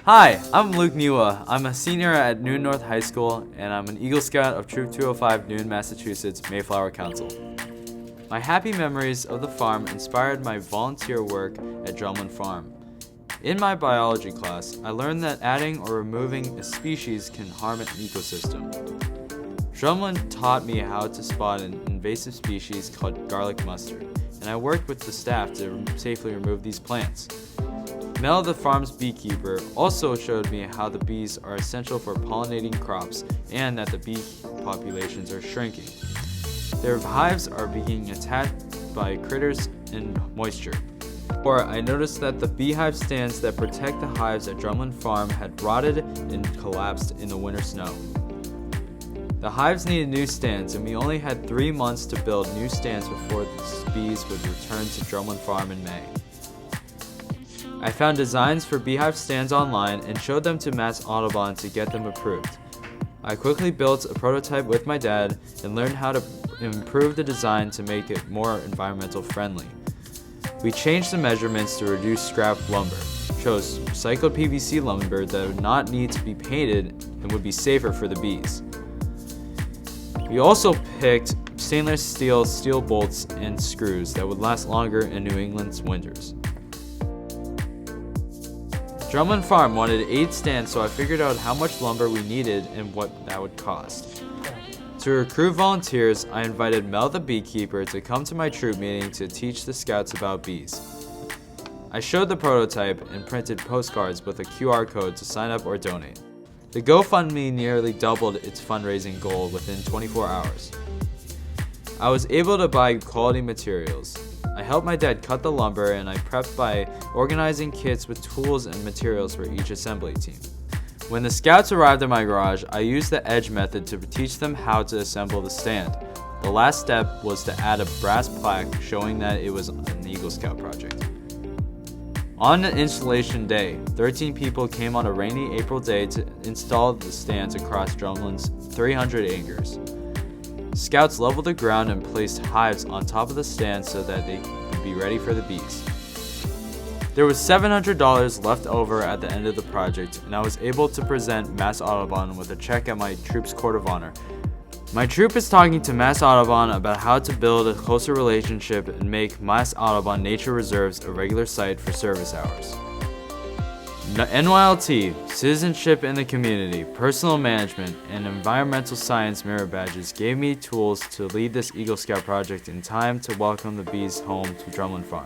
Hi, I'm Luke Niwa. I'm a senior at Noon North High School, and I'm an Eagle Scout of Troop 205 Noon, Massachusetts, Mayflower Council. My happy memories of the farm inspired my volunteer work at Drumlin Farm. In my biology class, I learned that adding or removing a species can harm an ecosystem. Drumlin taught me how to spot an invasive species called garlic mustard, and I worked with the staff to safely remove these plants. Mel, the farm's beekeeper, also showed me how the bees are essential for pollinating crops and that the bee populations are shrinking. Their hives are being attacked by critters and moisture. Or I noticed that the beehive stands that protect the hives at Drumlin Farm had rotted and collapsed in the winter snow. The hives needed new stands, and we only had 3 months to build new stands before the bees would return to Drumlin Farm in May. I found designs for beehive stands online and showed them to Mass Audubon to get them approved. I quickly built a prototype with my dad and learned how to improve the design to make it more environmental friendly. We changed the measurements to reduce scrap lumber, chose recycled PVC lumber that would not need to be painted and would be safer for the bees. We also picked stainless steel bolts and screws that would last longer in New England's winters. Drumlin Farm wanted 8 stands, so I figured out how much lumber we needed and what that would cost. To recruit volunteers, I invited Mel the beekeeper to come to my troop meeting to teach the scouts about bees. I showed the prototype and printed postcards with a QR code to sign up or donate. The GoFundMe nearly doubled its fundraising goal within 24 hours. I was able to buy quality materials. I helped my dad cut the lumber, and I prepped by organizing kits with tools and materials for each assembly team. When the scouts arrived at my garage, I used the edge method to teach them how to assemble the stand. The last step was to add a brass plaque showing that it was an Eagle Scout project. On the installation day, 13 people came on a rainy April day to install the stands across Drumlin's 300 acres. Scouts leveled the ground and placed hives on top of the stand so that they would be ready for the bees. There was $700 left over at the end of the project, and I was able to present Mass Audubon with a check at my troop's court of honor. My troop is talking to Mass Audubon about how to build a closer relationship and make Mass Audubon Nature Reserves a regular site for service hours. NYLT, Citizenship in the Community, Personal Management, and Environmental Science merit badges gave me tools to lead this Eagle Scout project in time to welcome the bees home to Drumlin Farm.